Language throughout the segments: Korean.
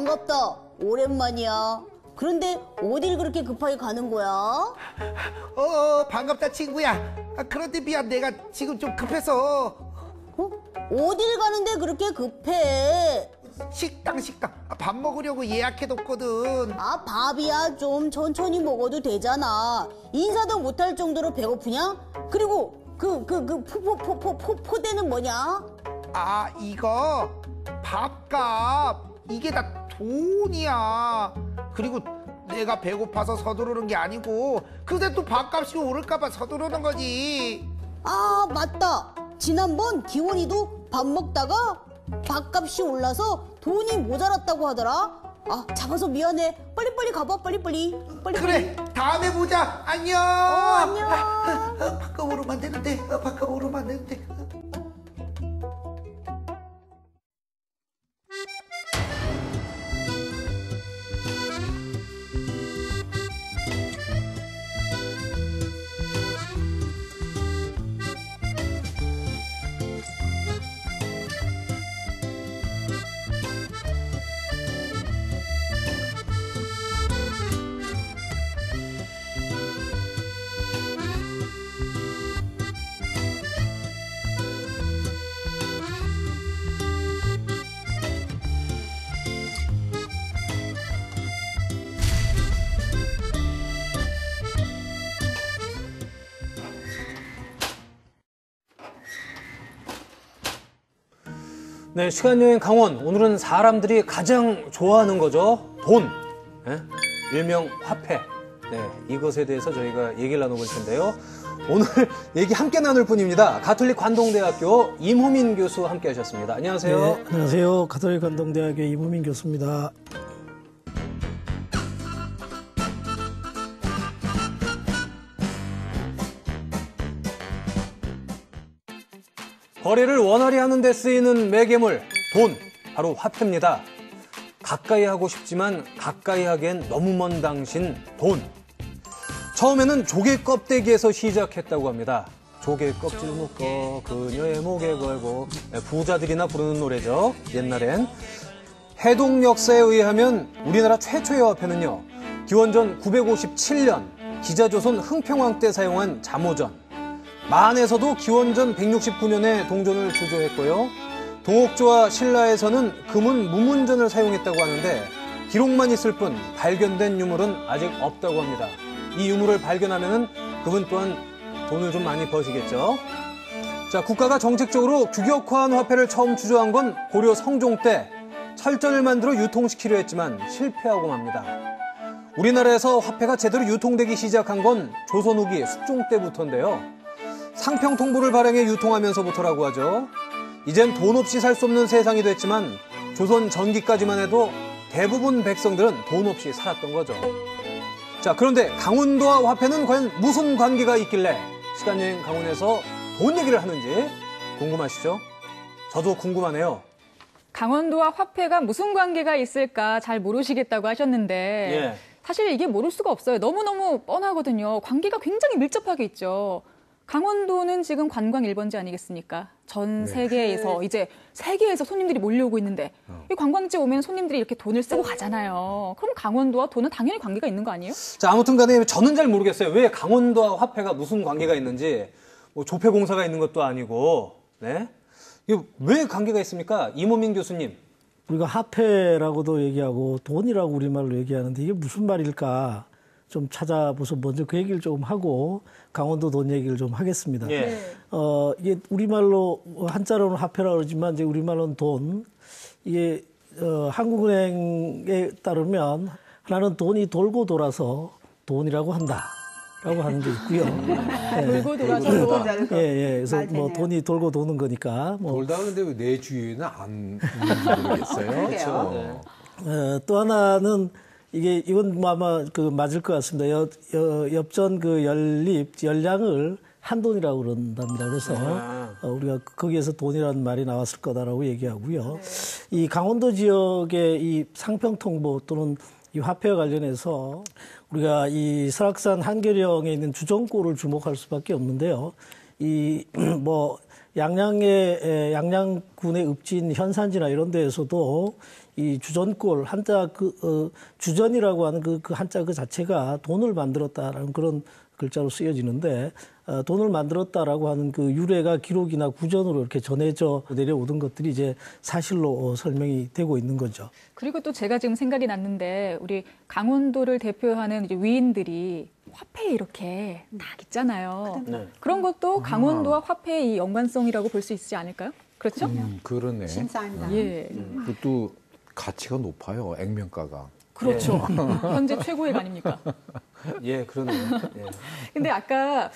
반갑다. 오랜만이야. 그런데 어딜 그렇게 급하게 가는 거야? 반갑다 친구야. 그런데 미안, 내가 지금 좀 급해서. 어딜 가는데 그렇게 급해? 식당 밥 먹으려고 예약해뒀거든. 아, 밥이야. 좀 천천히 먹어도 되잖아. 인사도 못할 정도로 배고프냐? 그리고 포대는 뭐냐? 아, 이거 밥값, 이게 다 돈이야. 그리고 내가 배고파서 서두르는 게 아니고, 근데 또 밥값이 오를까봐 서두르는 거지. 아, 맞다. 지난번 기원이도 밥 먹다가 밥값이 올라서 돈이 모자랐다고 하더라. 아, 잡아서 미안해. 빨리빨리 가봐. 빨리빨리. 그래, 다음에 보자. 안녕. 안녕. 밥값 오르면 되는데. 밥값 오르면 되는데. 네, 시간여행 강원. 오늘은 사람들이 가장 좋아하는 거죠. 돈. 네? 일명 화폐. 네, 이것에 대해서 저희가 얘기를 나눠볼 텐데요. 오늘 얘기 함께 나눌 분입니다. 가톨릭 관동대학교 임호민 교수 함께 하셨습니다. 안녕하세요. 네, 안녕하세요. 가톨릭 관동대학교 임호민 교수입니다. 거래를 원활히 하는 데 쓰이는 매개물, 돈, 바로 화폐입니다. 가까이 하고 싶지만 가까이 하기엔 너무 먼 당신, 돈. 처음에는 조개 껍데기에서 시작했다고 합니다. 조개 껍질 묶어 그녀의 목에 걸고, 부자들이나 부르는 노래죠. 옛날엔. 해동 역사에 의하면 우리나라 최초의 화폐는요, 기원전 957년 기자조선 흥평왕 때 사용한 자모전, 만에서도 기원전 169년에 동전을 주조했고요. 동옥조와 신라에서는 금은 무문전을 사용했다고 하는데 기록만 있을 뿐 발견된 유물은 아직 없다고 합니다. 이 유물을 발견하면은 그분 또한 돈을 좀 많이 버시겠죠. 자, 국가가 정책적으로 규격화한 화폐를 처음 주조한 건 고려 성종 때 철전을 만들어 유통시키려 했지만 실패하고 맙니다. 우리나라에서 화폐가 제대로 유통되기 시작한 건 조선 후기 숙종 때부터인데요. 상평통보를 발행해 유통하면서부터라고 하죠. 이젠 돈 없이 살 수 없는 세상이 됐지만 조선 전기까지만 해도 대부분 백성들은 돈 없이 살았던 거죠. 자, 그런데 강원도와 화폐는 과연 무슨 관계가 있길래 시간여행 강원에서 돈 얘기를 하는지 궁금하시죠? 저도 궁금하네요. 강원도와 화폐가 무슨 관계가 있을까 잘 모르시겠다고 하셨는데 예. 사실 이게 모를 수가 없어요. 너무너무 뻔하거든요. 관계가 굉장히 밀접하게 있죠. 강원도는 지금 관광 1번지 아니겠습니까? 전 세계에서 이제 세계에서 손님들이 몰려오고 있는데 이 관광지 오면 손님들이 이렇게 돈을 쓰고 가잖아요. 그럼 강원도와 돈은 당연히 관계가 있는 거 아니에요? 자, 아무튼 간에 저는 잘 모르겠어요. 왜 강원도와 화폐가 무슨 관계가 있는지. 뭐 조폐공사가 있는 것도 아니고. 네? 이게 왜 관계가 있습니까? 임호민 교수님. 우리가 화폐라고도 얘기하고 돈이라고 우리말로 얘기하는데 이게 무슨 말일까 좀 찾아보서 먼저 그 얘기를 좀 하고 강원도 돈 얘기를 좀 하겠습니다. 예. 이게 우리말로 한자로는 화폐라고 그러지만 이제 우리말로는 돈. 이게 한국은행에 따르면 하나는 돈이 돌고 돌아서 돈이라고 한다. 라고 하는 게 있고요. 돌고 돌아서 돈. 그래서 뭐 돈이 돌고 도는 거니까. 뭐. 돌다 하는데 왜 내 주위에는 안 모르겠어요. 그렇죠. 또 하나는 이건 뭐 아마 맞을 것 같습니다. 엽전 열량을 한돈이라고 그런답니다. 그래서 우리가 거기에서 돈이라는 말이 나왔을 거다라고 얘기하고요. 이 강원도 지역의 이 상평통보 또는 이 화폐와 관련해서 우리가 이 설악산 한계령에 있는 주정골을 주목할 수밖에 없는데요. 양양군의 읍진 현산지나 이런 데에서도 이 주전골 한자 주전이라고 하는 그 한자 그 자체가 돈을 만들었다라는 그런 글자로 쓰여지는데 돈을 만들었다라고 하는 그 유래가 기록이나 구전으로 이렇게 전해져 내려오던 것들이 이제 사실로 설명이 되고 있는 거죠. 그리고 또 제가 지금 생각이 났는데 우리 강원도를 대표하는 이제 위인들이 화폐에 이렇게 딱 있잖아요. 네. 그런 것도 강원도와 화폐의 이 연관성이라고 볼 수 있지 않을까요? 그렇죠? 그러네. 감사합니다. 예. 그것도 가치가 높아요. 액면가가. 그렇죠. 현재 최고액 아닙니까? 예, 그러네요. 예. 근데 아까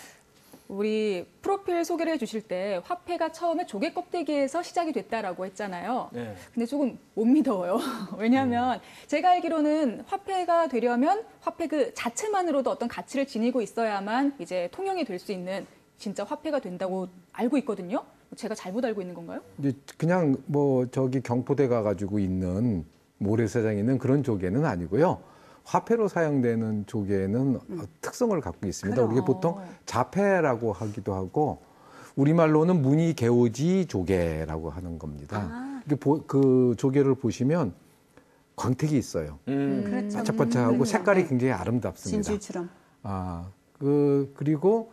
우리 프로필 소개를 해주실 때 화폐가 처음에 조개 껍데기에서 시작이 됐다라고 했잖아요. 네. 근데 조금 못 믿어요. 왜냐하면 제가 알기로는 화폐가 되려면 화폐 그 자체만으로도 어떤 가치를 지니고 있어야만 이제 통용이 될 수 있는 진짜 화폐가 된다고 알고 있거든요. 제가 잘못 알고 있는 건가요? 이제 그냥 뭐 저기 경포대 가가지고 있는 모래사장에 있는 그런 조개는 아니고요. 화폐로 사용되는 조개는 특성을 갖고 있습니다. 우리가 보통 자폐라고 하기도 하고 우리말로는 무늬개오지 조개라고 하는 겁니다. 그 조개를 보시면 광택이 있어요. 그렇죠. 반짝반짝하고 색깔이 굉장히 아름답습니다. 진실처럼. 그리고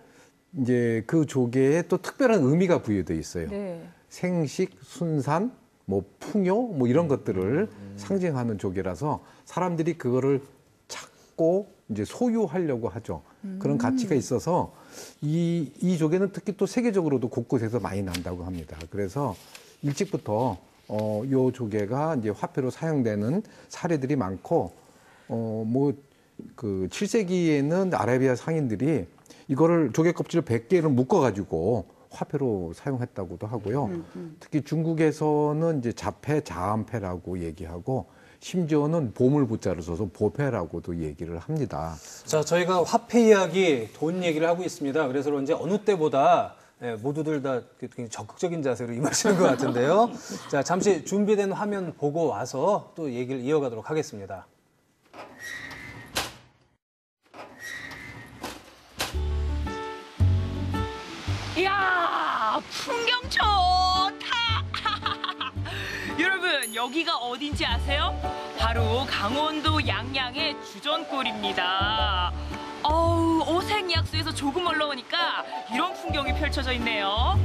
이제 그 조개에 또 특별한 의미가 부여되어 있어요. 네. 생식, 순산, 뭐 풍요, 뭐 이런 것들을 상징하는 조개라서 사람들이 그거를 찾고 이제 소유하려고 하죠. 그런 가치가 있어서 이 조개는 특히 또 세계적으로도 곳곳에서 많이 난다고 합니다. 그래서 일찍부터 요 조개가 이제 화폐로 사용되는 사례들이 많고 뭐 그 7세기에는 아라비아 상인들이 이거를 조개 껍질을 100개를 묶어 가지고 화폐로 사용했다고도 하고요. 특히 중국에서는 이제 자폐, 자암폐라고 얘기하고 심지어는 보물부자를 써서 보폐라고도 얘기를 합니다. 자, 저희가 화폐 이야기, 돈 얘기를 하고 있습니다. 그래서 그런지 어느 때보다 모두들 다 굉장히 적극적인 자세로 임하시는 것 같은데요. 자, 잠시 준비된 화면 보고 와서 또 얘기를 이어가도록 하겠습니다. 이야, 풍경 좋다. 여러분, 여기가 어딘지 아세요? 바로 강원도 양양의 주전골입니다. 어우, 오색약수에서 조금 올라오니까 이런 풍경이 펼쳐져 있네요.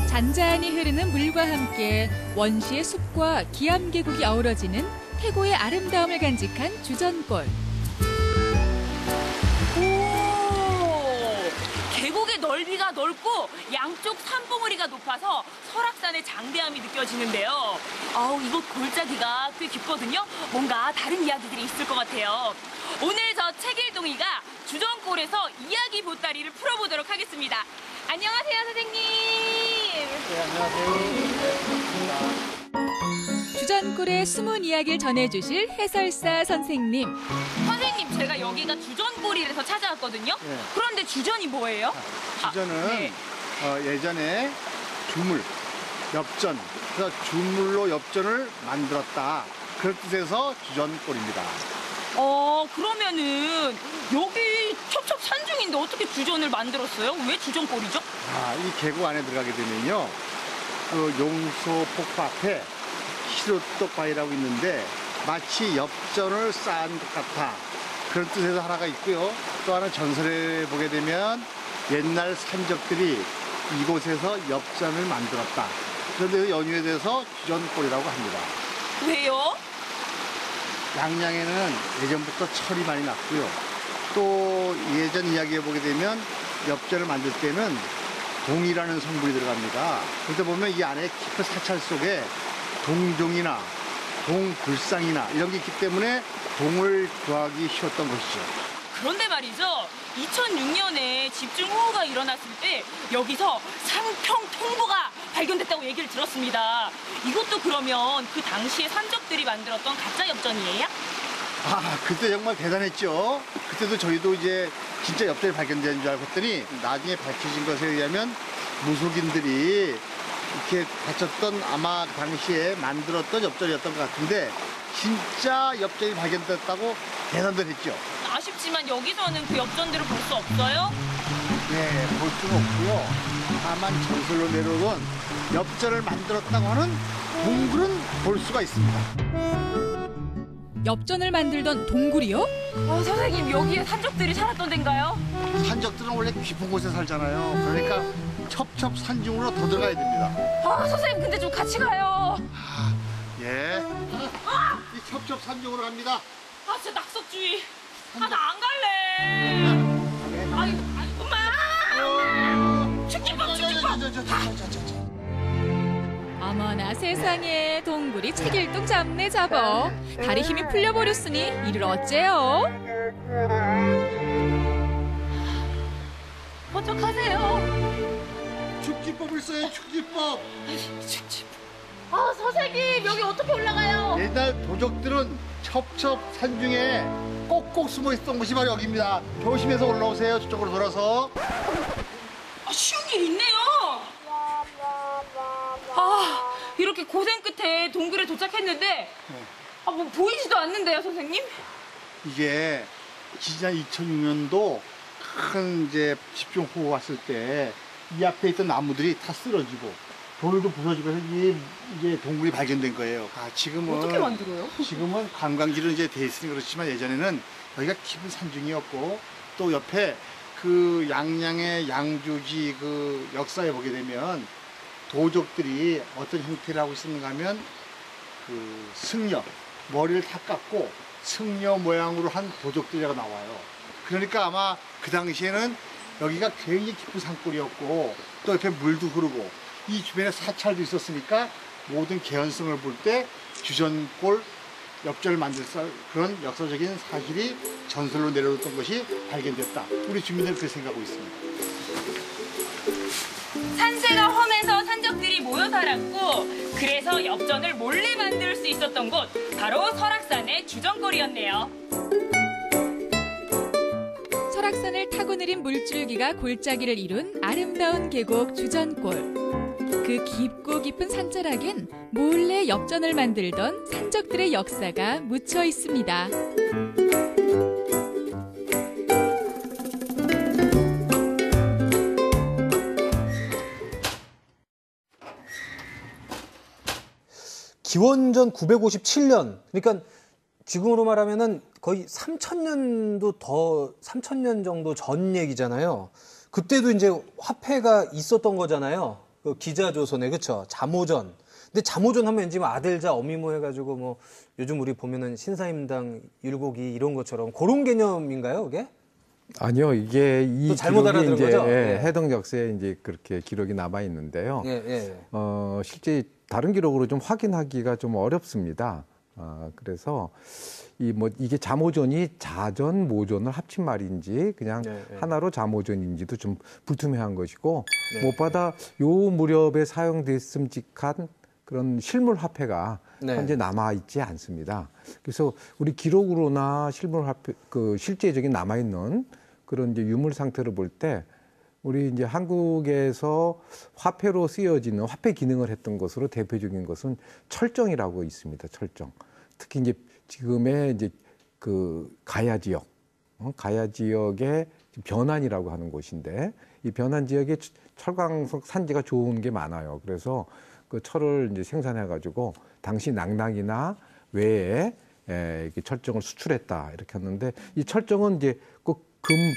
잔잔히 흐르는 물과 함께 원시의 숲과 기암계곡이 어우러지는 태고의 아름다움을 간직한 주전골. 계곡의 넓이가 넓고 양쪽 산봉우리가 높아서 설악산의 장대함이 느껴지는데요. 아우, 이곳 골짜기가 꽤 깊거든요. 뭔가 다른 이야기들이 있을 것 같아요. 오늘 저 책일동이가 주전골에서 이야기 보따리를 풀어보도록 하겠습니다. 안녕하세요, 선생님. 네, 안녕하세요. 주전골의 숨은 이야기를 전해주실 해설사 선생님. 선생님, 제가 여기가 주전골이라서 찾아왔거든요. 네. 그런데 주전이 뭐예요? 주전은 네. 예전에 주물, 엽전, 그래서 주물로 엽전을 만들었다. 그런 뜻에서 주전골입니다. 그러면은 여기 첩첩 산중인데 어떻게 주전을 만들었어요? 왜 주전골이죠? 이 계곡 안에 들어가게 되면요. 그 용소 폭포 앞에 시루떡바위라고 있는데 마치 엽전을 쌓은 것 같아. 그런 뜻에서 하나가 있고요. 또 하나 전설에 보게 되면 옛날 산적들이 이곳에서 엽전을 만들었다. 그런데 연유에 대해서 주전골이라고 합니다. 왜요? 양양에는 예전부터 철이 많이 났고요. 또 예전 이야기에 보게 되면 엽전을 만들 때는 동이라는 성분이 들어갑니다. 그때 보면 이 안에 깊은 사찰 속에 동종이나 동불상이나 이런 게 있기 때문에 동을 구하기 쉬웠던 것이죠. 그런데 말이죠. 2006년에 집중호우가 일어났을 때 여기서 상평통보가 발견됐다고 얘기를 들었습니다. 이것도 그러면 그 당시에 산적들이 만들었던 가짜 엽전이에요? 그때 정말 대단했죠. 그때도 저희도 이제 진짜 엽전이 발견된 줄 알고 했더니 나중에 밝혀진 것에 의하면 무속인들이 이렇게 바쳤던 아마 그 당시에 만들었던 엽전이었던 것 같은데 진짜 엽전이 발견됐다고 대단들 했죠. 아쉽지만 여기서는 그 엽전들을 볼 수 없어요? 네, 볼 수는 없고요. 다만 전설로 내려오던 엽전을 만들었다고 하는 동굴은 볼 수가 있습니다. 엽전을 만들던 동굴이요? 선생님, 여기에 산적들이 살았던 데인가요? 산적들은 원래 깊은 곳에 살잖아요. 그러니까 첩첩산중으로 더 들어가야 됩니다. 선생님, 근데 좀 같이 가요. 예. 이 첩첩산중으로 갑니다. 진짜 낙석주의. 나 안 갈래. 아이, 엄마! 축지법. 어머나 세상에, 동굴이 책일동 잡네 잡어. 다리 힘이 풀려버렸으니 이를 어째요? 먼저 가세요. 축지법을 써요, 축지법. 선생님, 여기 어떻게 올라가요? 옛날 도적들은 첩첩산중에 꼭꼭 숨어 있었던 곳이 바로 여기입니다. 조심해서 올라오세요. 저쪽으로 돌아서. 쉬운 길 있네요. 이렇게 고생 끝에 동굴에 도착했는데 뭐 보이지도 않는데요, 선생님? 이게 지난 2006년도 큰 이제 집중호우 왔을 때 이 앞에 있던 나무들이 다 쓰러지고 돌도 부서지고 해서 이게 동굴이 발견된 거예요. 지금은 어떻게 만들어요? 지금은 관광지로 이제 돼 있으니 그렇지만 예전에는 여기가 깊은 산중이었고 또 옆에 그 양양의 양주지 그 역사에 보게 되면 도적들이 어떤 형태를 하고 있었는가 하면 그 승려, 머리를 다 깎고 승려 모양으로 한 도적들이가 나와요. 그러니까 아마 그 당시에는 여기가 굉장히 깊은 산골이었고 또 옆에 물도 흐르고 이 주변에 사찰도 있었으니까 모든 개연성을 볼 때 주전골 엽전을 만들 그런 역사적인 사실이 전설로 내려왔던 것이 발견됐다. 우리 주민들은 그렇게 생각하고 있습니다. 산세가 험해서 산적들이 모여 살았고 그래서 엽전을 몰래 만들 수 있었던 곳 바로 설악산의 주전골이었네요. 설악산을 타고 내린 물줄기가 골짜기를 이룬 아름다운 계곡 주전골. 그 깊고 깊은 산자락엔 몰래 엽전을 만들던 산적들의 역사가 묻혀 있습니다. 기원전 957년, 그러니까 지금으로 말하면은 거의 3,000년 정도 전 얘기잖아요. 그때도 이제 화폐가 있었던 거잖아요. 그 기자조선에, 그쵸? 잠오전. 근데 잠오전 하면 왠지 뭐 아들자 어미모 해가지고 뭐 요즘 우리 보면은 신사임당 율곡이 이런 것처럼 그런 개념인가요, 그게? 아니요, 이게 이 잘못 기록이 알아들은 이제 거죠? 해동 역사에 이제 그렇게 기록이 남아 있는데요. 실제 다른 기록으로 좀 확인하기가 좀 어렵습니다. 그래서 이게 잠오전이 자전, 모전을 합친 말인지 그냥 하나로 잠오전인지도 좀 불투명한 것이고 무엇보다 요 무렵에 사용됐음직한 그런 실물 화폐가 현재 남아 있지 않습니다. 그래서 우리 기록으로나 실물 화폐 그 실제적인 남아 있는 그런 이제 유물 상태를 볼 때 우리 이제 한국에서 화폐로 쓰여지는 화폐 기능을 했던 것으로 대표적인 것은 철정이라고 있습니다. 철정. 특히 이제 지금의 이제 그 가야 지역, 가야 지역의 변안이라고 하는 곳인데 이 변안 지역에 철광석 산지가 좋은 게 많아요. 그래서 그 철을 이제 생산해 가지고 당시 낙낙이나 외에 이렇게 철정을 수출했다 이렇게 했는데 이 철정은 이제 꼭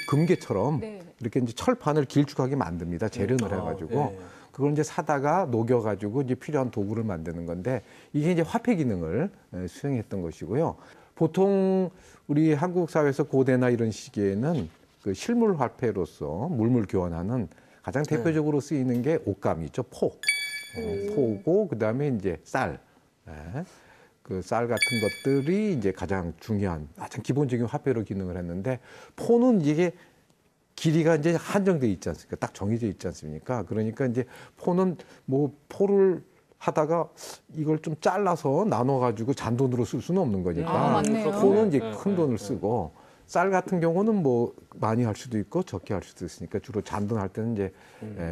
금괴처럼 이렇게 이제 철판을 길쭉하게 만듭니다. 재련을 해가지고 그걸 이제 사다가 녹여가지고 이제 필요한 도구를 만드는 건데 이게 이제 화폐 기능을 수행했던 것이고요. 보통 우리 한국 사회에서 고대나 이런 시기에는 그 실물 화폐로서 물물 교환하는 가장 대표적으로 쓰이는 게 옷감이죠. 포고 그다음에 이제 쌀. 그 쌀 같은 것들이 이제 가장 중요한, 가장 기본적인 화폐로 기능을 했는데, 포는 이게 길이가 이제 한정돼 있지 않습니까? 딱 정해져 있지 않습니까? 그러니까 이제 포는 뭐 포를 하다가 이걸 좀 잘라서 나눠가지고 잔돈으로 쓸 수는 없는 거니까. 포는 이제 큰 돈을 쓰고, 쌀 같은 경우는 뭐 많이 할 수도 있고 적게 할 수도 있으니까 주로 잔돈할 때는 이제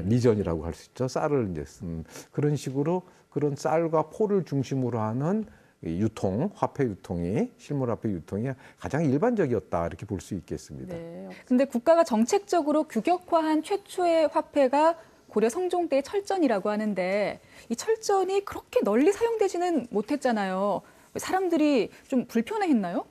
미전이라고 할 수 있죠. 쌀을 이제 쓴 그런 식으로 그런 쌀과 포를 중심으로 하는 유통, 화폐 유통이 실물 화폐 유통이 가장 일반적이었다 이렇게 볼 수 있겠습니다. 네. 근데 국가가 정책적으로 규격화한 최초의 화폐가 고려 성종 때의 철전이라고 하는데 이 철전이 그렇게 널리 사용되지는 못했잖아요. 사람들이 좀 불편해했나요?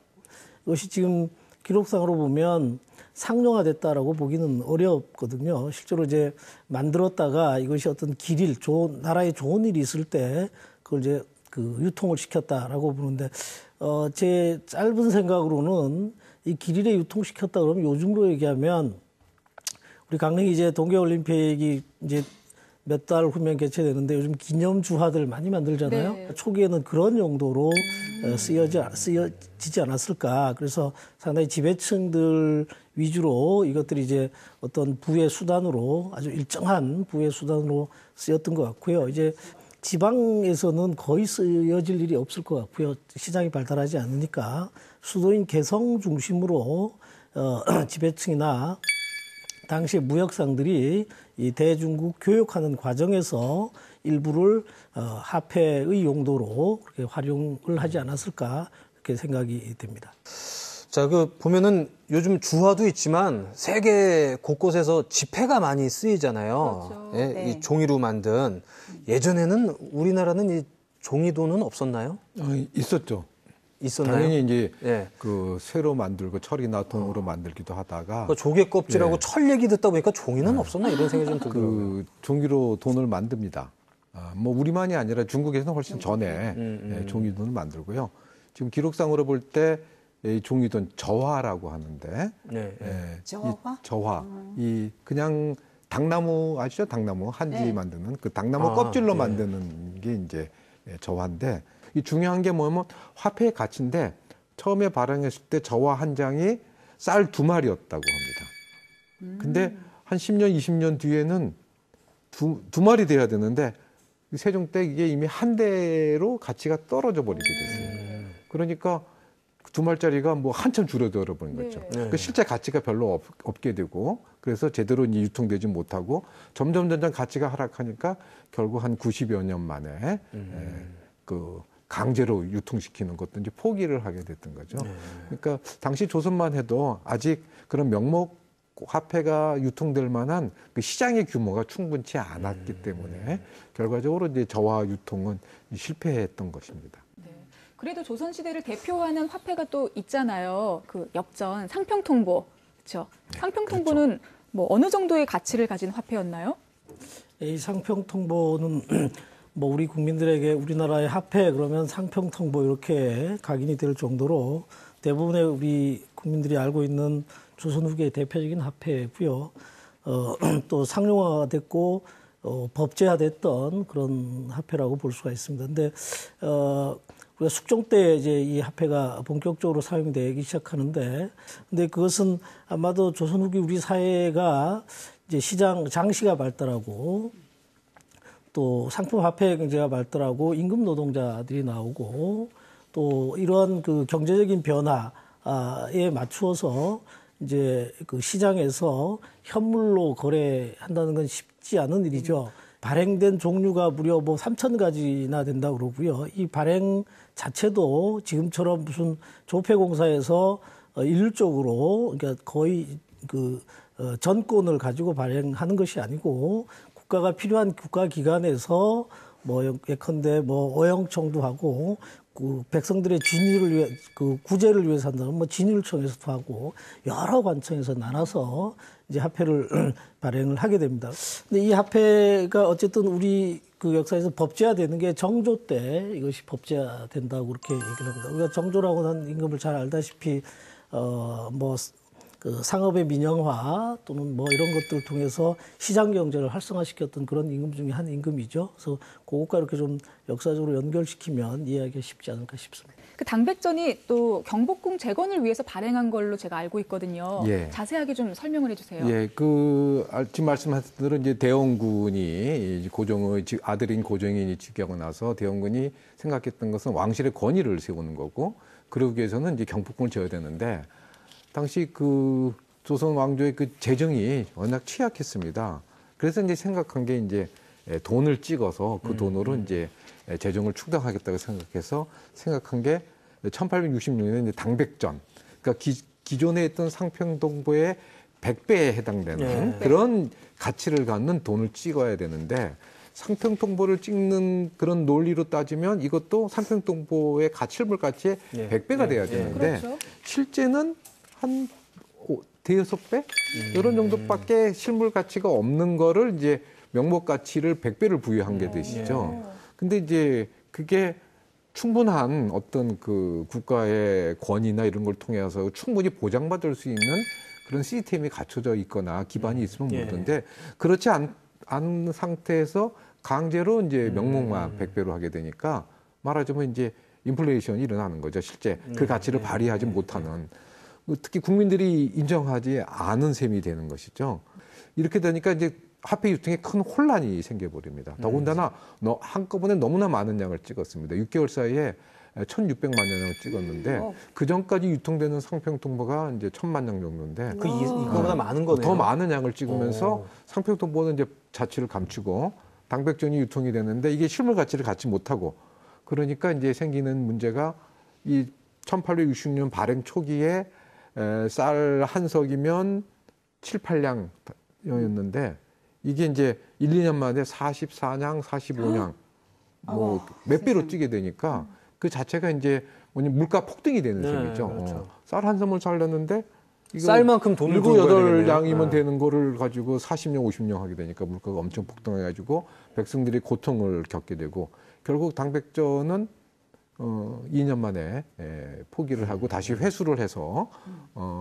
이것이 지금 기록상으로 보면 상용화됐다라고 보기는 어렵거든요. 실제로 이제 만들었다가 이것이 어떤 길일, 나라에 좋은 일이 있을 때 그걸 이제 그 유통을 시켰다라고 보는데, 제 짧은 생각으로는 이 길일에 유통시켰다 그러면 요즘으로 얘기하면 우리 강릉이 이제 동계올림픽이 이제 몇 달 후면 개최되는데 요즘 기념주화들 많이 만들잖아요. 네. 초기에는 그런 용도로 쓰여지지 않았을까. 그래서 상당히 지배층들 위주로 이것들이 이제 어떤 부의 수단으로 아주 일정한 부의 수단으로 쓰였던 것 같고요. 이제 지방에서는 거의 쓰여질 일이 없을 것 같고요. 시장이 발달하지 않으니까 수도인 개성 중심으로 지배층이나 당시 무역상들이 이 대중국 교역하는 과정에서 일부를 화폐의 용도로 그렇게 활용을 하지 않았을까 그렇게 생각이 됩니다. 자, 보면은 요즘 주화도 있지만 세계 곳곳에서 지폐가 많이 쓰이잖아요. 그렇죠. 예, 네. 이 종이로 만든. 예전에는 우리나라는 이 종이돈은 없었나요? 있었죠. 있었나요? 당연히 이제 예. 그 쇠로 만들고 철이나 동으로 만들기도 하다가 그 조개 껍질하고 예. 철 얘기 듣다 보니까 종이는 없었나 이런 생각이 좀 들더라고요. 그 종이로 돈을 만듭니다. 뭐 우리만이 아니라 중국에서는 훨씬 전에 예, 종이돈을 만들고요. 지금 기록상으로 볼 때 종이돈 저화라고 하는데 네. 예, 저화? 이 저화 이 그냥 당나무 아시죠? 당나무 한지 네. 만드는 그 당나무 껍질로 만드는 게 이제 저화인데 이 중요한 게 뭐냐면 화폐의 가치인데 처음에 발행했을 때 저화 한 장이 쌀 2마리였다고 합니다. 근데 한 10년, 20년 뒤에는 두 마리 돼야 되는데 세종 때 이게 이미 한 대로 가치가 떨어져 버리게 됐어요. 그러니까 2마리짜리가 뭐 한참 줄어들어 버린 거죠. 네. 그 실제 가치가 별로 없게 되고 그래서 제대로 이제 유통되지 못하고 점점 가치가 하락하니까 결국 한 90여 년 만에 그 강제로 유통시키는 것도 이제 포기를 하게 됐던 거죠. 그러니까 당시 조선만 해도 아직 그런 명목 화폐가 유통될 만한 그 시장의 규모가 충분치 않았기 때문에 결과적으로 이제 저화 유통은 실패했던 것입니다. 그래도 조선시대를 대표하는 화폐가 또 있잖아요. 그 엽전, 상평통보. 그렇죠? 상평통보는 뭐 어느 정도의 가치를 가진 화폐였나요? 이 상평통보는 뭐 우리 국민들에게 우리나라의 화폐 그러면 상평통보 이렇게 각인이 될 정도로 대부분의 우리 국민들이 알고 있는 조선 후기의 대표적인 화폐고요. 또 상용화됐고 법제화됐던 그런 화폐라고 볼 수가 있습니다. 근데 우리가 숙종 때 이제 이 화폐가 본격적으로 사용되기 시작하는데, 근데 그것은 아마도 조선 후기 우리 사회가 이제 장시가 발달하고 또 상품 화폐 경제가 발달하고 임금 노동자들이 나오고 또 이러한 그 경제적인 변화에 맞추어서 이제 그 시장에서 현물로 거래한다는 건 쉽지 않은 일이죠. 발행된 종류가 무려 뭐 3,000가지나 된다고 그러고요. 이 발행 자체도 지금처럼 무슨 조폐공사에서 일률적으로 그러니까 거의 그 전권을 가지고 발행하는 것이 아니고 국가가 필요한 국가기관에서 뭐 예컨대 뭐 어영청도 하고 그 백성들의 진위를 위해 그 구제를 위해서 한다면 뭐 진율청에서도 하고 여러 관청에서 나눠서 이제 화폐를 발행을 하게 됩니다. 근데 이 화폐가 어쨌든 우리 그 역사에서 법제화되는 게 정조 때 이것이 법제화된다고 그렇게 얘기를 합니다. 우리가 정조라고 하는 임금을 잘 알다시피 뭐 그 상업의 민영화 또는 뭐 이런 것들을 통해서 시장 경제를 활성화시켰던 그런 임금 중에 한 임금이죠. 그래서 그것과 이렇게 좀 역사적으로 연결시키면 이해하기가 쉽지 않을까 싶습니다. 그 당백전이 또 경복궁 재건을 위해서 발행한 걸로 제가 알고 있거든요. 예. 자세하게 좀 설명을 해주세요. 예, 지금 말씀하신 대로 이제 대원군이 고종의 아들인 고종이 즉위하고 나서 대원군이 생각했던 것은 왕실의 권위를 세우는 거고, 그러기 위해서는 이제 경복궁을 지어야 되는데, 당시 그 조선 왕조의 그 재정이 워낙 취약했습니다. 그래서 이제 생각한 게 이제 돈을 찍어서 그 돈으로 이제 재정을 충당하겠다고 생각한 게 1866년에 이제 당백전. 그러니까 기존에 있던 상평동보의 100배에 해당되는 그런 가치를 갖는 돈을 찍어야 되는데 상평동보를 찍는 그런 논리로 따지면 이것도 상평동보의 실물 가치의 100배가 돼야 되는데 그렇죠. 실제는 한 대여섯 배 이런 정도밖에 실물 가치가 없는 거를 이제 명목 가치를 100배를 부여한 게 되시죠. 근데 이제 그게 충분한 어떤 그 국가의 권위나 이런 걸 통해서 충분히 보장받을 수 있는 그런 시스템이 갖춰져 있거나 기반이 있으면 모르는데 그렇지 않은 상태에서 강제로 이제 명목만 100배로 하게 되니까 말하자면 이제 인플레이션이 일어나는 거죠. 실제 그 가치를 발휘하지 못하는. 특히 국민들이 인정하지 않은 셈이 되는 것이죠. 이렇게 되니까 이제 화폐 유통에 큰 혼란이 생겨버립니다. 더군다나 한꺼번에 너무나 많은 양을 찍었습니다. 6개월 사이에 1,600만 양을 찍었는데 그 전까지 유통되는 상평동보가 이제 1,000만 양 정도인데 이거보다 많은 거네요. 더 많은 양을 찍으면서 상평동보는 이제 자취를 감추고 당백전이 유통이 되는데 이게 실물 가치를 갖지 못하고 그러니까 이제 생기는 문제가 이 1860년 발행 초기에 쌀 한 석이면 7, 8량이었는데 이게 이제 1, 2년 만에 44냥, 45냥 뭐 몇 배로 뛰게 되니까 그 자체가 이제 물가 폭등이 되는 셈이죠. 그렇죠. 쌀 한 섬을 살렸는데 이거 쌀만큼 돈을 7, 주고 8량이면 되는 거를 가지고 40년, 50년 하게 되니까 물가가 엄청 폭등해가지고 백성들이 고통을 겪게 되고 결국 당백전은 2년 만에 포기를 하고 다시 회수를 해서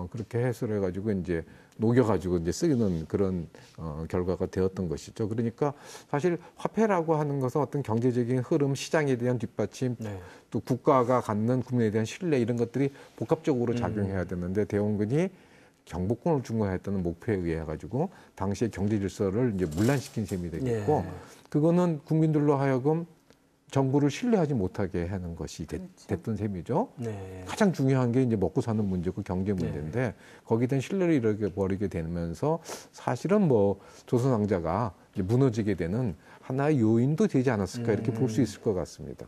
그렇게 회수를 해가지고 이제 녹여가지고 이제 쓰이는 그런 결과가 되었던 것이죠. 그러니까 사실 화폐라고 하는 것은 어떤 경제적인 흐름, 시장에 대한 뒷받침, 또 국가가 갖는 국민에 대한 신뢰 이런 것들이 복합적으로 작용해야 되는데 대원군이 경복궁을 중과했다는 목표에 의해 가지고 당시의 경제 질서를 이제 문란시킨 셈이 되겠고 그거는 국민들로 하여금 정부를 신뢰하지 못하게 하는 것이 됐던 셈이죠. 가장 중요한 게 이제 먹고 사는 문제고 경제 문제인데 거기에 대한 신뢰를 잃어버리게 되면서 사실은 뭐 조선 왕자가 이제 무너지게 되는 하나의 요인도 되지 않았을까 이렇게 볼 수 있을 것 같습니다.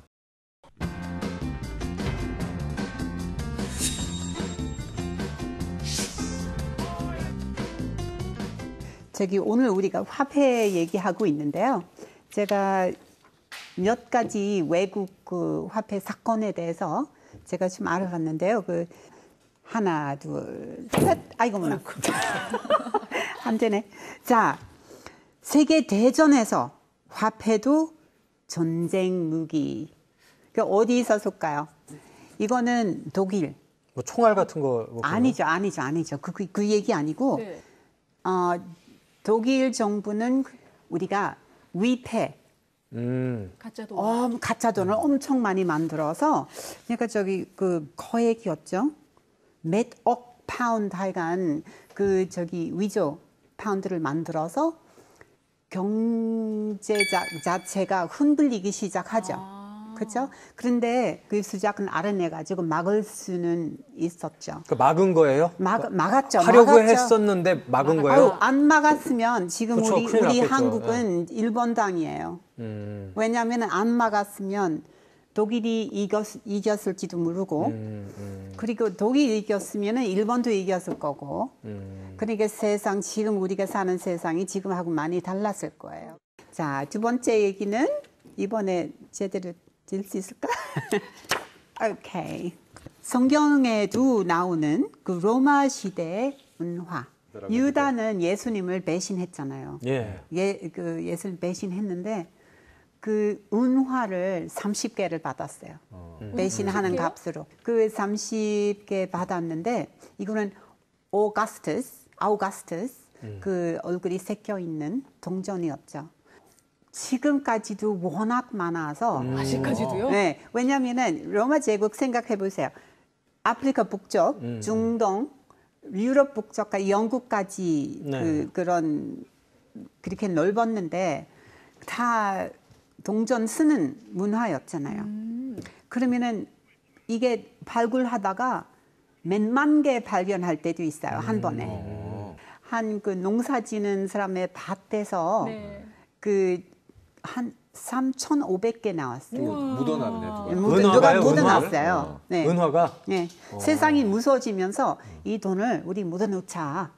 오늘 우리가 화폐 얘기하고 있는데요. 제가 몇 가지 외국 그 화폐 사건에 대해서 제가 좀 알아봤는데요. 그 하나, 둘, 셋. 아이고 뭐나. 안 되네. 자, 세계 대전에서 화폐도 전쟁 무기. 그 어디 있었을까요? 이거는 독일. 뭐 총알 같은 거. 아니죠. 그 얘기 아니고. 네. 독일 정부는 우리가 위패. 가짜 돈. 가짜 돈을 엄청 많이 만들어서, 그러니까 그 거액이었죠. 몇억 파운드 하여간 위조 파운드를 만들어서 경제 자체가 흔들리기 시작하죠. 그렇죠? 그런데 그 수작은 알아내가지고 막을 수는 있었죠. 그러니까 막은 거예요? 막았죠. 하려고 막았죠. 했었는데 막은 거예요? 안 막았으면 지금 그쵸, 큰일 우리 났겠죠. 한국은 일본 땅이에요. 왜냐하면 안 막았으면 독일이 이겼을지도 모르고 그리고 독일이 이겼으면 일본도 이겼을 거고 그러니까 지금 우리가 사는 세상이 지금하고 많이 달랐을 거예요. 자, 두 번째 얘기는 이번에 제대로 들 수 있을까? 오케이. 성경에도 나오는 그 로마 시대의 은화. 유다는 예수님을 배신했잖아요. 예수를 배신했는데 그 은화를 30개를 받았어요. 배신하는 값으로. 그 30개 받았는데 이거는 아우구스투스 그 얼굴이 새겨 있는 동전이었죠. 지금까지도 워낙 많아서 아직까지도요? 네, 왜냐하면은 로마 제국 생각해 보세요. 아프리카 북쪽, 중동, 유럽 북쪽까지 영국까지 그렇게 넓었는데 다 동전 쓰는 문화였잖아요. 그러면은 이게 발굴하다가 몇만 개 발견할 때도 있어요. 한 번에. 한 그 농사 지는 사람의 밭에서 한 3,500개 나왔어요. 묻어놨네. 은화가요, 누가 은화? 묻어놨어요. 네. 은화가? 네. 세상이 무서워지면서 이 돈을 우리 묻어놓자.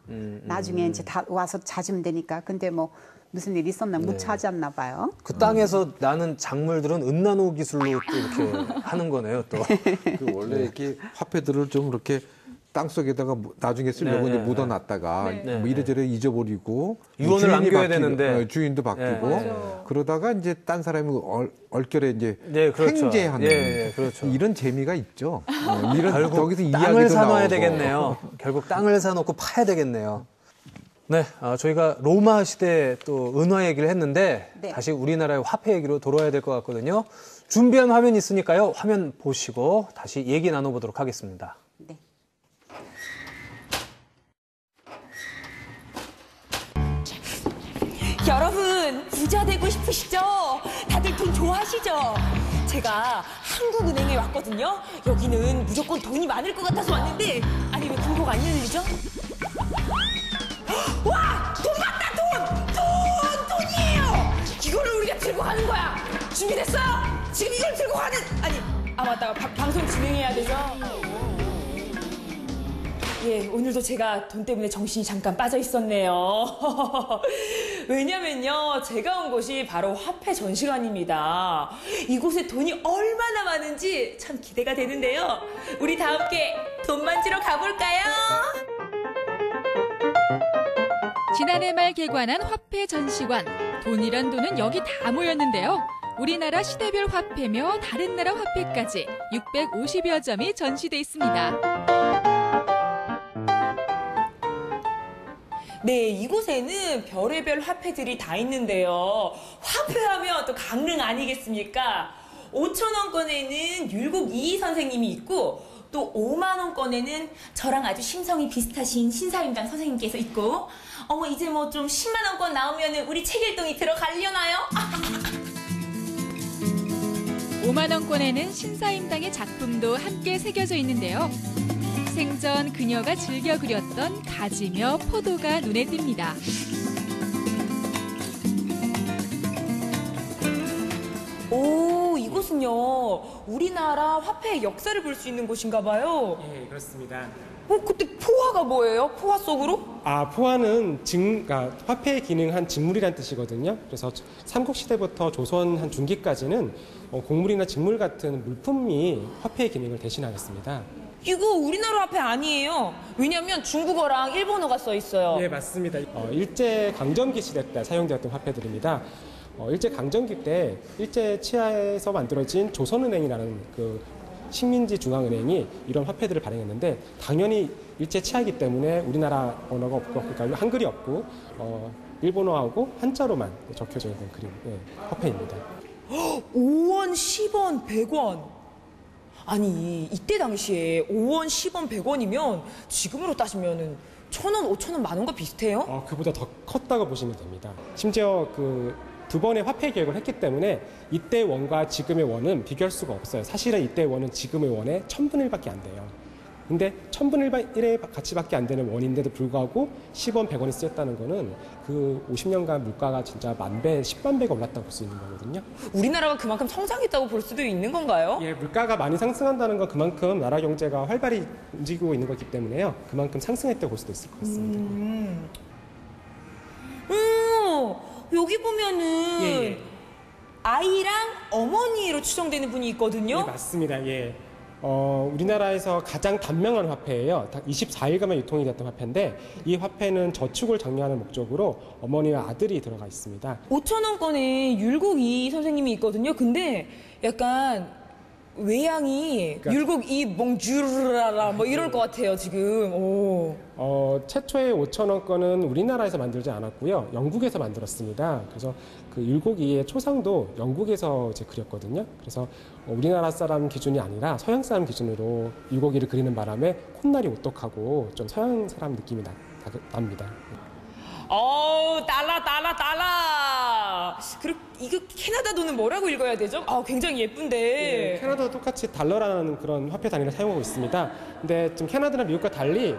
나중에 이제 다 와서 찾으면 되니까. 근데 뭐 무슨 일이 있었나 못 찾았나 봐요. 그 땅에서 나는 작물들은 은나노 기술로 또 이렇게 하는 거네요, 또. 그 원래 이렇게 화폐들을 좀 이렇게 땅 속에다가 나중에 쓰려고 네, 이제 묻어놨다가 네. 뭐 이래저래 잊어버리고 유언을 주인이 남겨야 바뀌고, 되는데. 주인도 바뀌고 네. 그러다가 이제 딴 사람이 얼결에 이제 네, 그렇죠. 횡재하는 예, 그렇죠. 이런 재미가 있죠. 이런 결국 거기서 땅을 이야기도 사놔야 나오고. 되겠네요. 결국 땅을 사놓고 파야 되겠네요. 네, 저희가 로마 시대 또 은화 얘기를 했는데 네. 다시 우리나라의 화폐 얘기로 돌아와야 될 것 같거든요. 준비한 화면 있으니까요. 화면 보시고 다시 얘기 나눠보도록 하겠습니다. 네. 여러분 부자 되고 싶으시죠? 다들 돈 좋아하시죠? 제가 한국은행에 왔거든요. 여기는 무조건 돈이 많을 것 같아서 왔는데 아니 왜 금고가 안 열리죠? 와! 돈 맞다! 돈이에요! 이거를 우리가 들고 가는 거야! 준비됐어요? 지금 이걸 들고 가는 아니 맞다 방송 진행해야 되죠? 예, 오늘도 제가 돈 때문에 정신이 잠깐 빠져 있었네요. 왜냐면요, 제가 온 곳이 바로 화폐 전시관입니다. 이곳에 돈이 얼마나 많은지 참 기대가 되는데요. 우리 다 함께 돈 만지러 가볼까요? 지난해 말 개관한 화폐 전시관. 돈이란 돈은 여기 다 모였는데요. 우리나라 시대별 화폐며 다른 나라 화폐까지 650여 점이 전시돼 있습니다. 네, 이곳에는 별의별 화폐들이 다 있는데요. 화폐하면 또 강릉 아니겠습니까? 5,000원권에는 율곡 이희 선생님이 있고 또 5만원권에는 저랑 아주 심성이 비슷하신 신사임당 선생님께서 있고 어머 이제 뭐 좀 10만원권 나오면 우리 책일동이 들어가려나요? 5만원권에는 신사임당의 작품도 함께 새겨져 있는데요. 생전 그녀가 즐겨 그렸던 가지며 포도가 눈에 띕니다. 오, 이곳은요 우리나라 화폐의 역사를 볼 수 있는 곳인가 봐요. 예, 그렇습니다. 그때 포화가 뭐예요? 포화 속으로? 포화는 그러니까 화폐에 기능한 직물이란 뜻이거든요. 그래서 삼국시대부터 조선 한 중기까지는 곡물이나 직물 같은 물품이 화폐의 기능을 대신하였습니다. 이거 우리나라 화폐 아니에요. 왜냐면 중국어랑 일본어가 써 있어요. 예, 맞습니다. 일제 강점기 시대 때 사용되었던 화폐들입니다. 일제 강점기 때 일제 치하에서 만들어진 조선은행이라는 그 식민지 중앙은행이 이런 화폐들을 발행했는데 당연히 일제 치하이기 때문에 우리나라 언어가 없고 그러니까 한글이 없고 일본어하고 한자로만 적혀져 있는 그림 화폐입니다. 5원, 10원, 100원. 아니 이때 당시에 5원, 10원, 100원이면 지금으로 따지면은 1,000원, 5,000원, 만원과 비슷해요? 그보다 더 컸다고 보시면 됩니다. 심지어 그 두 번의 화폐 개혁을 했기 때문에 이때 원과 지금의 원은 비교할 수가 없어요. 사실은 이때 원은 지금의 원의 1000분의 1밖에 안 돼요. 근데 1000분의 1의 가치밖에 안 되는 원인데도 불구하고 10원, 100원이 쓰였다는 거는 그 50년간 물가가 진짜 10,000배, 10만 배가 올랐다고 볼 수 있는 거거든요. 우리나라가 그만큼 성장했다고 볼 수도 있는 건가요? 예, 물가가 많이 상승한다는 건 그만큼 나라 경제가 활발히 움직이고 있는 거기 때문에요. 그만큼 상승했다고 볼 수도 있을 것 같습니다. 여기 보면은 예. 아이랑 어머니로 추정되는 분이 있거든요. 예, 맞습니다. 예. 우리나라에서 가장 단명한 화폐예요. 24일간만 유통이 됐던 화폐인데 이 화폐는 저축을 장려하는 목적으로 어머니와 아들이 들어가 있습니다. 5,000원권에 율곡 이희 선생님이 있거든요. 근데 약간 외양이 율곡 이 몽주르라라 뭐 이럴 것 같아요 지금. 오. 최초의 5,000원권은 우리나라에서 만들지 않았고요. 영국에서 만들었습니다. 그래서 그 율곡 이의 초상도 영국에서 이제 그렸거든요. 그래서 우리나라 사람 기준이 아니라 서양 사람 기준으로 율곡 이를 그리는 바람에 콧날이 오똑하고 좀 서양 사람 느낌이 납니다. 달러. 그리고 이거 캐나다 돈은 뭐라고 읽어야 되죠? 굉장히 예쁜데. 예, 캐나다도 똑같이 달러라는 그런 화폐 단위를 사용하고 있습니다. 근데 좀 캐나다나 미국과 달리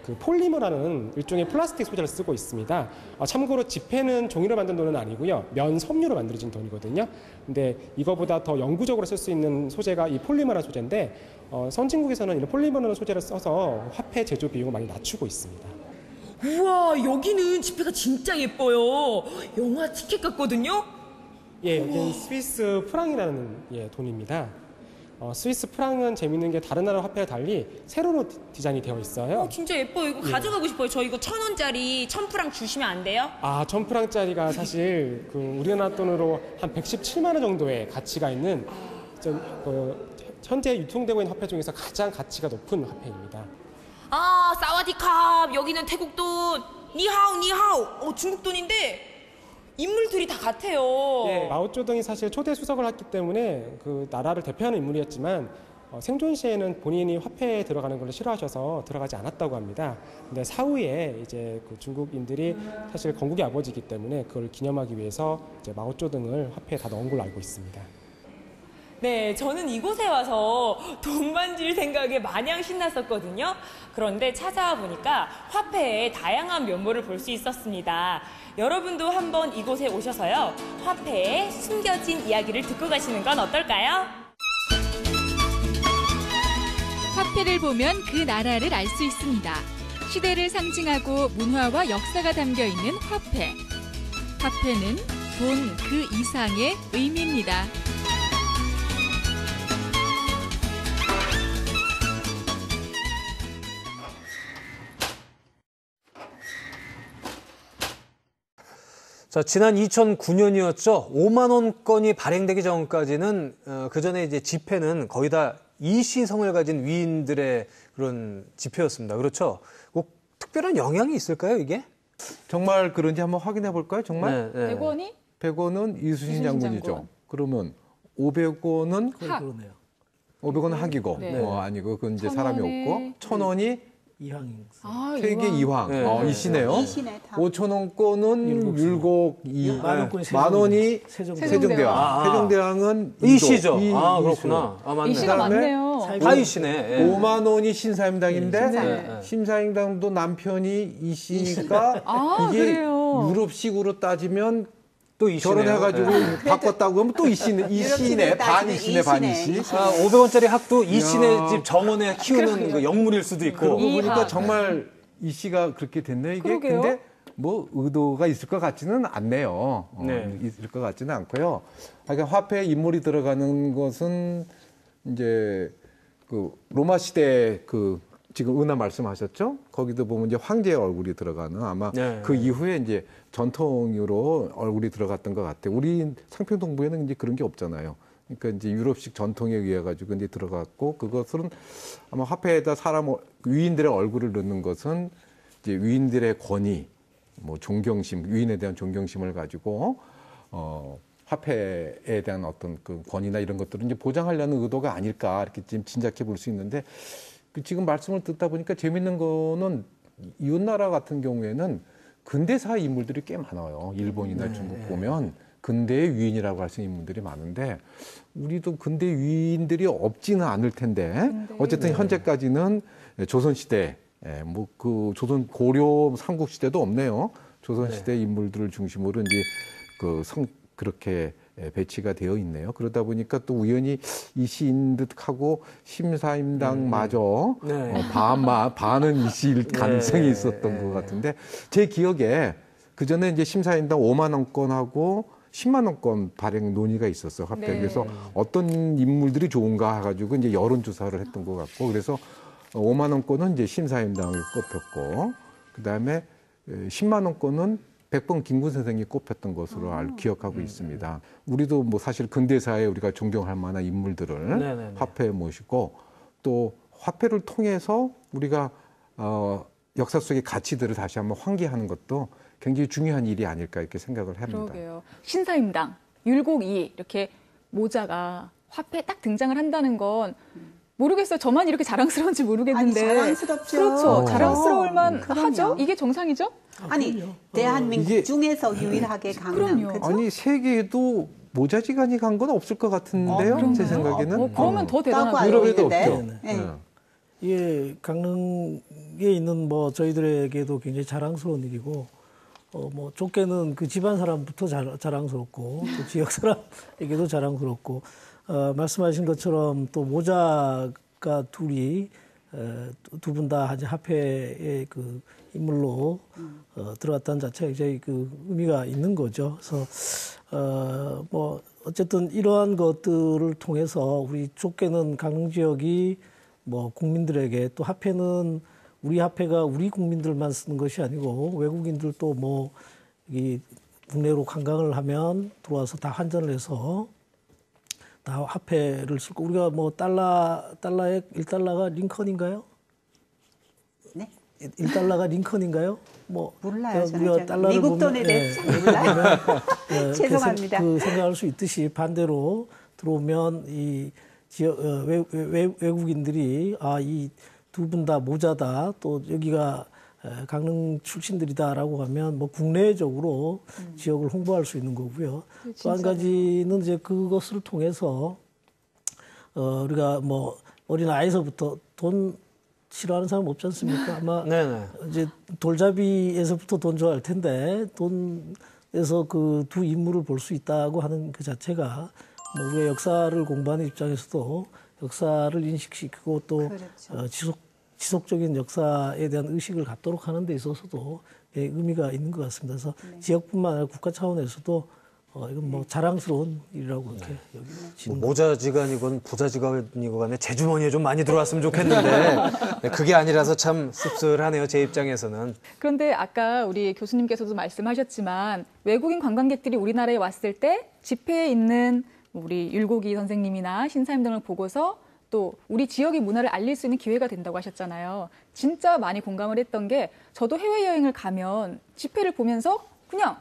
그 폴리머라는 일종의 플라스틱 소재를 쓰고 있습니다. 참고로 지폐는 종이로 만든 돈은 아니고요. 면 섬유로 만들어진 돈이거든요. 근데 이거보다 더 영구적으로 쓸 수 있는 소재가 이 폴리머라는 소재인데 선진국에서는 이런 폴리머라는 소재를 써서 화폐 제조 비용을 많이 낮추고 있습니다. 우와, 여기는 지폐가 진짜 예뻐요. 영화 티켓 같거든요. 예, 여기는 스위스 프랑이라는 돈입니다. 스위스 프랑은 재밌는 게 다른 나라 화폐와 달리 세로로 디자인이 되어 있어요. 진짜 예뻐요. 이거 가져가고 싶어요. 저 이거 1,000원짜리 1,000프랑 주시면 안 돼요? 1,000프랑짜리가 사실 우리나라 돈으로 한 117만 원 정도의 가치가 있는 현재 유통되고 있는 화폐 중에서 가장 가치가 높은 화폐입니다. 사와디캅. 여기는 태국 돈. 니하오, 니하오. 중국 돈인데 인물들이 다 같아요. 네, 마오쩌둥이 사실 초대 수석을 했기 때문에 그 나라를 대표하는 인물이었지만 생존 시에는 본인이 화폐에 들어가는 걸 싫어하셔서 들어가지 않았다고 합니다. 근데 사후에 이제 그 중국인들이 사실 건국의 아버지이기 때문에 그걸 기념하기 위해서 이제 마오쩌둥을 화폐에 다 넣은 걸로 알고 있습니다. 네, 저는 이곳에 와서 돈 만질 생각에 마냥 신났었거든요. 그런데 찾아와 보니까 화폐의 다양한 면모를 볼 수 있었습니다. 여러분도 한번 이곳에 오셔서요, 화폐의 숨겨진 이야기를 듣고 가시는 건 어떨까요? 화폐를 보면 그 나라를 알 수 있습니다. 시대를 상징하고 문화와 역사가 담겨 있는 화폐. 화폐는 돈 그 이상의 의미입니다. 자, 지난 2009년이었죠. 5만 원권이 발행되기 전까지는 그 전에 이제 지폐는 거의 다 이시성을 가진 위인들의 그런 지폐였습니다. 그렇죠? 뭐 특별한 영향이 있을까요, 이게? 정말 그런지 한번 확인해 볼까요? 정말? 네. 100원이? 100원은 이순신 장군이죠. 장군. 그러면 500원은 그러네요. 500원은 학이고 네. 아니고 그건 이제 1,000원에 사람이 없고 1,000원이 이황. 세계 이황. 네. 이시네요. 이시네, 다. 5,000원권은 율곡 만 원권이 만 원이 세종대왕. 세종대왕. 세종대왕은 이시죠. 이도, 그렇구나. 맞네. 이시가 그다음에 많네요. 다 이시네. 예. 5만 원이 신사임당인데 네. 신사임당도 남편이 이시니까 이게 그래요. 유럽식으로 따지면 또 이시네요. 결혼해가지고 바꿨다고 하면 또 이시네. 이시네. 반이시네. 반이시. 500원짜리 학도 이시네 집 정원에 키우는 그 영물일 수도 있고. 그러고 보니까 정말 이시가 그렇게 됐네요. 이게 그러게요. 근데 뭐 의도가 있을 것 같지는 않네요. 네. 있을 것 같지는 않고요. 그러니까 화폐에 인물이 들어가는 것은 이제 그 로마 시대 그 지금 은하 말씀하셨죠? 거기도 보면 이제 황제의 얼굴이 들어가는 아마 네. 그 이후에 이제 전통으로 얼굴이 들어갔던 것 같아요. 우리 상평동부에는 이제 그런 게 없잖아요. 그러니까 이제 유럽식 전통에 의해 가지고 이제 들어갔고 그것은 아마 화폐에다 사람 위인들의 얼굴을 넣는 것은 이제 위인들의 권위, 뭐 존경심, 위인에 대한 존경심을 가지고 화폐에 대한 어떤 그 권위나 이런 것들을 이제 보장하려는 의도가 아닐까 이렇게 지금 짐작해 볼 수 있는데 지금 말씀을 듣다 보니까 재밌는 거는 이웃나라 같은 경우에는 근대사 인물들이 꽤 많아요. 일본이나 중국 보면 근대의 위인이라고 할 수 있는 인물들이 많은데 우리도 근대 위인들이 없지는 않을 텐데 어쨌든 현재까지는 조선시대 뭐 그 조선 고려 삼국시대도 없네요. 조선시대 인물들을 중심으로 이제 그렇게 배치가 되어 있네요. 그러다 보니까 또 우연히 이시인 듯하고 심사임당마저 반은 이시일 가능성이 있었던 것 같은데 제 기억에 그 전에 이제 심사임당 5만 원권하고 10만 원권 발행 논의가 있었어요. 화폐. 네. 그래서 어떤 인물들이 좋은가 해가지고 이제 여론조사를 했던 것 같고 그래서 5만 원권은 이제 심사임당을 꼽혔고 그 다음에 10만 원권은 백범 김구 선생이 꼽혔던 것으로 기억하고 있습니다. 우리도 뭐 사실 근대사에 우리가 존경할 만한 인물들을 화폐에 모시고 또 화폐를 통해서 우리가 역사 속의 가치들을 다시 한번 환기하는 것도 굉장히 중요한 일이 아닐까 이렇게 생각을 합니다. 그러게요. 신사임당, 율곡이 이렇게 모자가 화폐에 딱 등장을 한다는 건 모르겠어요. 저만 이렇게 자랑스러운지 모르겠는데. 아니, 자랑스럽죠. 그렇죠. 자랑스러울만 그럼요. 하죠. 이게 정상이죠? 아니, 대한민국 중에서 유일하게 강남. 그죠? 아니 세계에도 모자지간이 간 건 없을 것 같은데요. 제 생각에는. 그러면 더 대단하죠. 유럽에도 있는데. 없죠. 네. 이게 강릉에 있는 뭐 저희들에게도 굉장히 자랑스러운 일이고, 뭐 좁게는 그 집안 사람부터 자랑스럽고, 또 지역 사람에게도 자랑스럽고, 말씀하신 것처럼 또 모자가 둘이 두 분 다 합회의 그 인물로 들어갔다는 자체가 굉장히 그 의미가 있는 거죠. 그래서 뭐 어쨌든 이러한 것들을 통해서 우리 좁게는 강릉 지역이 뭐 국민들에게 또 합회는 우리 합회가 우리 국민들만 쓰는 것이 아니고 외국인들도 뭐 이 국내로 관광을 하면 들어와서 다 환전을 해서 다 화폐를 쓰고 우리가 뭐 달러에 1달러가 링컨인가요? 네. 1달러가 링컨인가요? 뭐 몰라요. 우리가 달러를 미국 돈에 대해서 몰라요. 죄송합니다. 그 생각할 수 있듯이 반대로 들어오면 이 지역 외국인들이 이 두 분 다 모자다. 또 여기가 강릉 출신들이다라고 하면 뭐 국내적으로 지역을 홍보할 수 있는 거고요. 또 한 가지는 이제 그것을 통해서 우리가 뭐 어린 아이서부터 돈 싫어하는 사람 없지 않습니까? 아마 네네. 이제 돌잡이에서부터 돈 좋아할 텐데 돈에서 그 두 인물을 볼 수 있다고 하는 그 자체가 뭐 우리의 역사를 공부하는 입장에서도 역사를 인식시키고 또 그렇죠. 지속적인 역사에 대한 의식을 갖도록 하는 데 있어서도 의미가 있는 것 같습니다. 그래서 지역뿐만 아니라 국가 차원에서도 이건 뭐 자랑스러운 일이라고 그렇게 여기고 모자지간이건 부자지간이건 간에 제 주머니에 좀 많이 들어왔으면 좋겠는데 그게 아니라서 참 씁쓸하네요. 제 입장에서는. 그런데 아까 우리 교수님께서도 말씀하셨지만 외국인 관광객들이 우리나라에 왔을 때 집회에 있는 우리 율곡이 선생님이나 신사임 등을 보고서 또 우리 지역의 문화를 알릴 수 있는 기회가 된다고 하셨잖아요. 진짜 많이 공감을 했던 게 저도 해외여행을 가면 집회를 보면서 그냥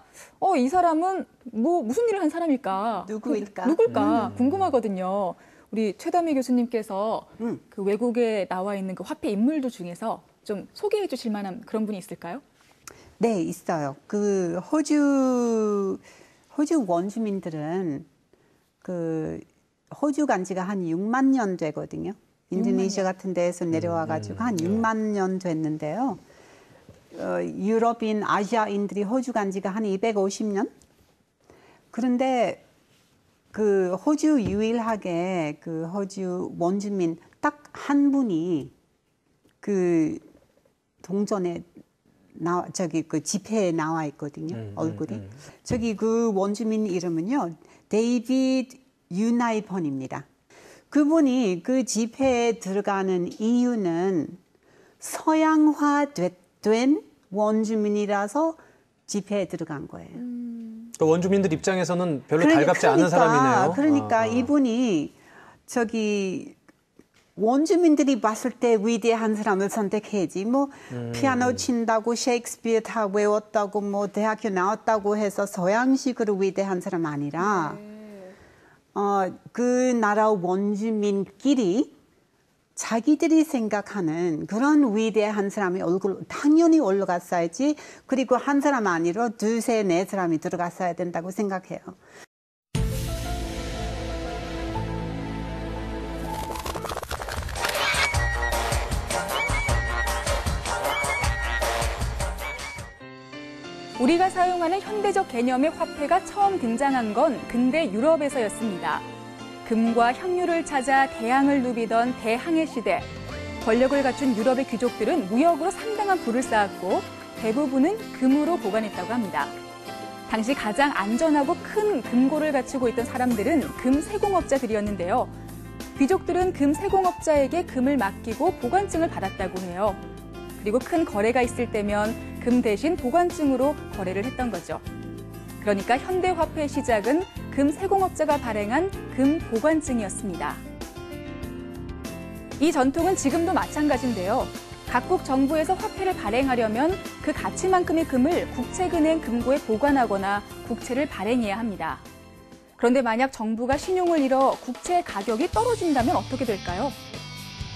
이 사람은 뭐 무슨 일을 한 사람일까? 누굴까? 궁금하거든요. 우리 최담희 교수님께서 그 외국에 나와 있는 그 화폐 인물들 중에서 좀 소개해 주실 만한 그런 분이 있을까요? 네, 있어요. 그 호주 원주민들은 그 호주 간 지가 한 6만 년 되거든요. 인도네시아 같은 데에서 내려와가지고 한 6만 년 됐는데요. 유럽인, 아시아인들이 호주 간 지가 한 250년? 그런데 그 호주 유일하게 그 호주 원주민 딱 한 분이 그 동전에 그 지폐에 나와 있거든요. 얼굴이. 저기 그 원주민 이름은요. 데이비드 유나이번입니다. 그분이 그 집회에 들어가는 이유는 서양화된 원주민이라서 집회에 들어간 거예요. 또 원주민들 입장에서는 별로 달갑지 않은 사람이네요. 그러니까 이분이 저기 원주민들이 봤을 때 위대한 사람을 선택해야지. 뭐 피아노 친다고 셰익스피어 다 외웠다고 뭐 대학교 나왔다고 해서 서양식으로 위대한 사람 아니라 그 나라 원주민끼리 자기들이 생각하는 그런 위대한 사람의 얼굴 당연히 올라갔어야지. 그리고 한 사람 아니라 두세 네 사람이 들어갔어야 된다고 생각해요. 우리가 사용하는 현대적 개념의 화폐가 처음 등장한 건 근대 유럽에서였습니다. 금과 향유를 찾아 대항을 누비던 대항해 시대. 권력을 갖춘 유럽의 귀족들은 무역으로 상당한 부를 쌓았고 대부분은 금으로 보관했다고 합니다. 당시 가장 안전하고 큰 금고를 갖추고 있던 사람들은 금 세공업자들이었는데요. 귀족들은 금 세공업자에게 금을 맡기고 보관증을 받았다고 해요. 그리고 큰 거래가 있을 때면 금 대신 보관증으로 거래를 했던 거죠. 그러니까 현대 화폐의 시작은 금 세공업자가 발행한 금 보관증이었습니다. 이 전통은 지금도 마찬가지인데요. 각국 정부에서 화폐를 발행하려면 그 가치만큼의 금을 국책은행 금고에 보관하거나 국채를 발행해야 합니다. 그런데 만약 정부가 신용을 잃어 국채의 가격이 떨어진다면 어떻게 될까요?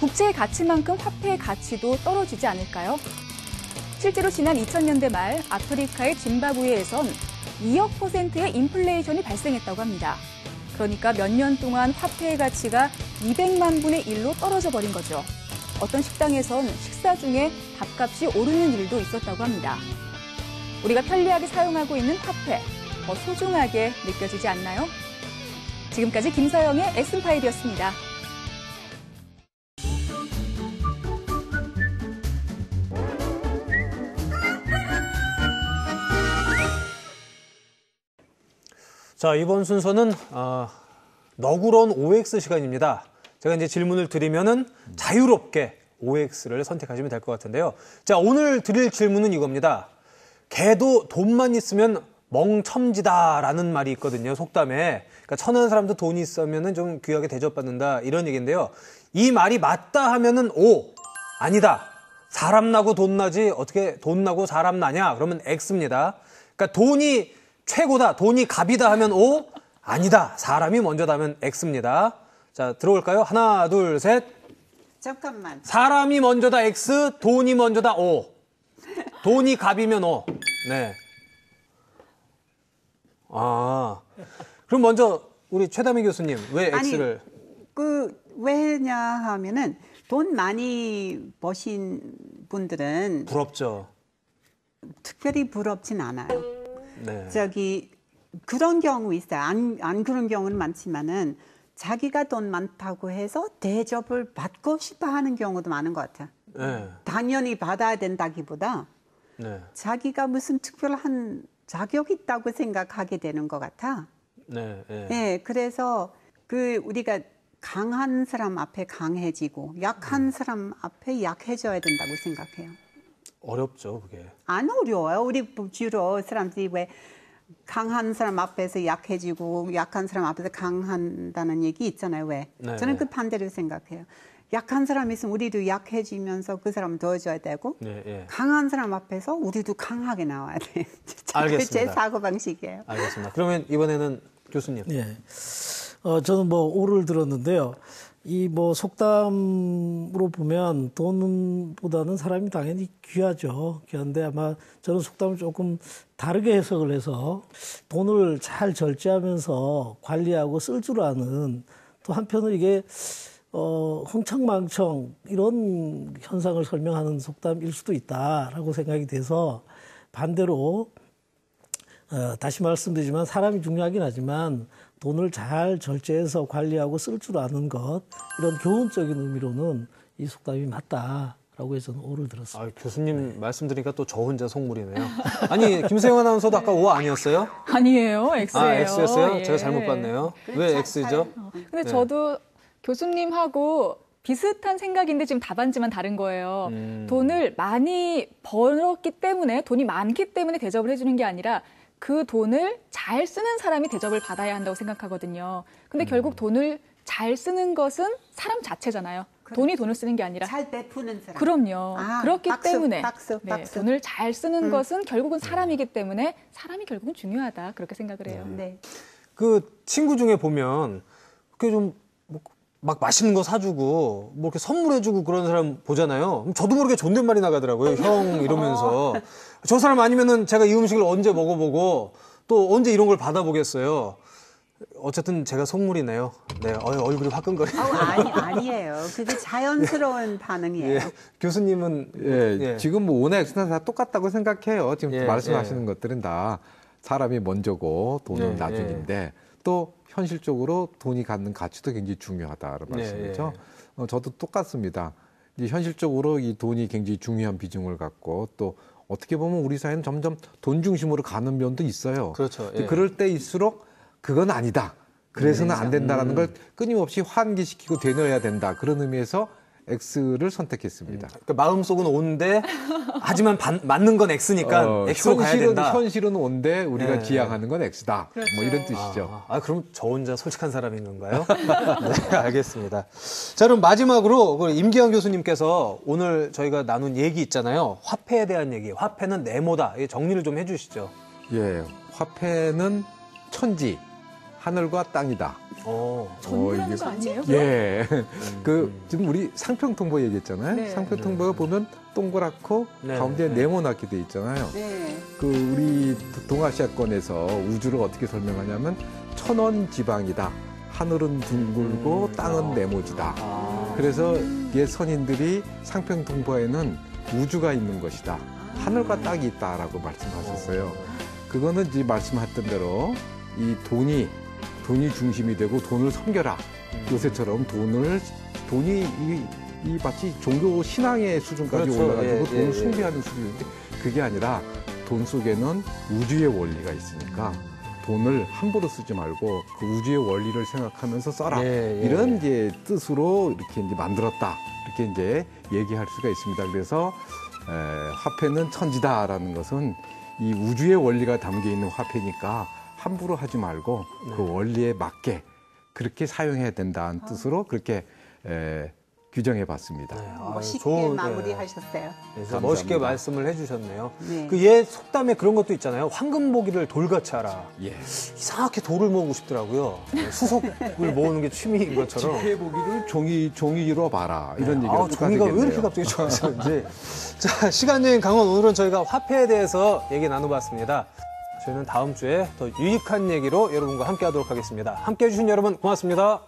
국채의 가치만큼 화폐의 가치도 떨어지지 않을까요? 실제로 지난 2000년대 말 아프리카의 짐바브웨에선 2억 %의 인플레이션이 발생했다고 합니다. 그러니까 몇 년 동안 화폐의 가치가 200만 분의 1로 떨어져 버린 거죠. 어떤 식당에선 식사 중에 밥값이 오르는 일도 있었다고 합니다. 우리가 편리하게 사용하고 있는 화폐, 더 소중하게 느껴지지 않나요? 지금까지 김서영의 엑슨파일이었습니다. 자, 이번 순서는 너구로운 OX 시간입니다. 제가 이제 질문을 드리면은 자유롭게 OX를 선택하시면 될 것 같은데요. 자, 오늘 드릴 질문은 이겁니다. 개도 돈만 있으면 멍첨지다라는 말이 있거든요. 속담에. 그러니까 천한 사람도 돈이 있으면은 좀 귀하게 대접받는다 이런 얘기인데요. 이 말이 맞다 하면은 O, 아니다. 사람 나고 돈 나지 어떻게 돈 나고 사람 나냐? 그러면 X입니다. 그러니까 돈이 최고다, 돈이 갑이다 하면 O, 아니다. 사람이 먼저다 하면 X입니다. 자, 들어올까요? 하나, 둘, 셋. 잠깐만. 사람이 먼저다 X, 돈이 먼저다 O. 돈이 갑이면 O. 네. 아, 그럼 먼저 우리 최다미 교수님 왜 X를? 아니, 왜냐 하면은 돈 많이 버신 분들은 부럽죠. 특별히 부럽진 않아요. 네. 그런 경우 있어요. 안 그런 경우는 많지만은 자기가 돈 많다고 해서 대접을 받고 싶어 하는 경우도 많은 것 같아요. 네. 당연히 받아야 된다기보다 네. 자기가 무슨 특별한 자격이 있다고 생각하게 되는 것 같아. 네. 네. 네, 그래서 우리가 강한 사람 앞에 강해지고 약한 사람 앞에 약해져야 된다고 생각해요. 어렵죠, 그게. 안 어려워요. 우리 주로 사람들이 왜 강한 사람 앞에서 약해지고 약한 사람 앞에서 강한다는 얘기 있잖아요. 왜? 네, 저는 네. 그 반대로 생각해요. 약한 사람이 있으면 우리도 약해지면서 그 사람 도와줘야 되고 네, 네. 강한 사람 앞에서 우리도 강하게 나와야 돼. 알겠습니다. 제 사고방식이에요. 알겠습니다. 그러면 이번에는 교수님. 예. 저는 오를 들었는데요. 이 속담으로 보면 돈보다는 사람이 당연히 귀하죠. 귀한데 아마 저는 속담을 조금 다르게 해석을 해서 돈을 잘 절제하면서 관리하고 쓸 줄 아는, 또 한편으로 이게 흥청망청 이런 현상을 설명하는 속담일 수도 있다라고 생각이 돼서 반대로 다시 말씀드리지만 사람이 중요하긴 하지만 돈을 잘 절제해서 관리하고 쓸 줄 아는 것, 이런 교훈적인 의미로는 이 속담이 맞다라고 해서 저는 오를 들었습니다. 교수님 말씀 드리니까 또 저 혼자 속물이네요. 아니, 김세영 아나운서도 아까 O 아니었어요? 아니에요, X예요. X였어요? 예. 제가 잘못 봤네요. 왜 X죠? 근데 네. 저도 교수님하고 비슷한 생각인데 지금 답안지만 다른 거예요. 돈을 많이 벌었기 때문에, 돈이 많기 때문에 대접을 해주는 게 아니라 그 돈을 잘 쓰는 사람이 대접을 받아야 한다고 생각하거든요. 근데 결국 돈을 잘 쓰는 것은 사람 자체잖아요. 돈이 돈을 쓰는 게 아니라. 잘 베푸는 사람. 그럼요. 그렇기 때문에 박수. 돈을 잘 쓰는 것은 결국은 사람이기 때문에 사람이 결국은 중요하다. 그렇게 생각을 해요. 네. 그 친구 중에 보면 그게 좀 막 맛있는 거 사주고 이렇게 선물해주고 그런 사람 보잖아요. 그럼 저도 모르게 존댓말이 나가더라고요. 형 이러면서. 저 사람 아니면은 제가 이 음식을 언제 먹어보고 또 언제 이런 걸 받아보겠어요. 어쨌든 제가 속물이네요. 네, 얼굴이 화끈거려요. 아니에요. 그게 자연스러운 반응이에요. 예, 교수님은 예, 지금 O나 X나 다 똑같다고 생각해요. 지금 예, 말씀하시는 것들은 다 사람이 먼저고 돈은 나중인데 또 현실적으로 돈이 갖는 가치도 굉장히 중요하다는 말씀이죠. 저도 똑같습니다. 이제 현실적으로 이 돈이 굉장히 중요한 비중을 갖고 또 어떻게 보면 우리 사회는 점점 돈 중심으로 가는 면도 있어요. 그렇죠. 그럴 때일수록 그건 아니다. 그래서는 안 된다라는 걸 끊임없이 환기시키고 되뇌어야 된다. 그런 의미에서 X를 선택했습니다. 그러니까 마음속은 O인데 하지만 맞는 건 X니까 X로 가야 된다. 현실은 O인데 우리가 지향하는 건 X다. 그렇죠. 뭐 이런 뜻이죠. 그럼 저 혼자 솔직한 사람인 건가요? 네, 알겠습니다. 자, 그럼 마지막으로 임기환 교수님께서 오늘 저희가 나눈 얘기 있잖아요. 화폐에 대한 얘기. 화폐는 네모다. 정리를 좀 해주시죠. 예, 화폐는 천지, 하늘과 땅이다. 전부라는 거 아니에요? 예. 지금 우리 상평통보 얘기했잖아요. 네. 상평통보가 보면 동그랗고 가운데 네모나게 돼 있잖아요. 네. 우리 동아시아권에서 우주를 어떻게 설명하냐면 천원 지방이다. 하늘은 둥글고 땅은 네모지다. 그래서 옛 선인들이 상평 동포에는 우주가 있는 것이다. 하늘과 땅이 있다라고 말씀하셨어요. 그거는 이제 말씀하셨던 대로 이 돈이 중심이 되고 돈을 섬겨라. 요새처럼 돈이 이 마치 종교 신앙의 수준까지 그렇죠. 올라가지고 예, 돈을 예, 숭배하는 수준인데 그게 아니라 돈 속에는 우주의 원리가 있으니까 돈을 함부로 쓰지 말고 그 우주의 원리를 생각하면서 써라. 예, 예. 이런 이제 뜻으로 이렇게 이제 만들었다. 이렇게 이제 얘기할 수가 있습니다. 그래서 화폐는 천지다라는 것은 이 우주의 원리가 담겨 있는 화폐니까 함부로 하지 말고 그 원리에 맞게 그렇게 사용해야 된다는 뜻으로 그렇게 규정해 봤습니다. 멋있게 마무리하셨어요. 그래서 멋있게 말씀을 해주셨네요. 네. 그 옛 속담에 그런 것도 있잖아요. 황금보기를 돌같이 하라. 예. 이상하게 돌을 모으고 싶더라고요. 수석을 모으는 게 취미인 것처럼. 지폐보기를 종이로 봐라. 이런 얘기가 아, 종이가 왜 이렇게 갑자기 좋아졌는지. 자, 시간여행 강원 오늘은 저희가 화폐에 대해서 얘기 나눠봤습니다. 저희는 다음 주에 더 유익한 얘기로 여러분과 함께 하도록 하겠습니다. 함께 해주신 여러분 고맙습니다.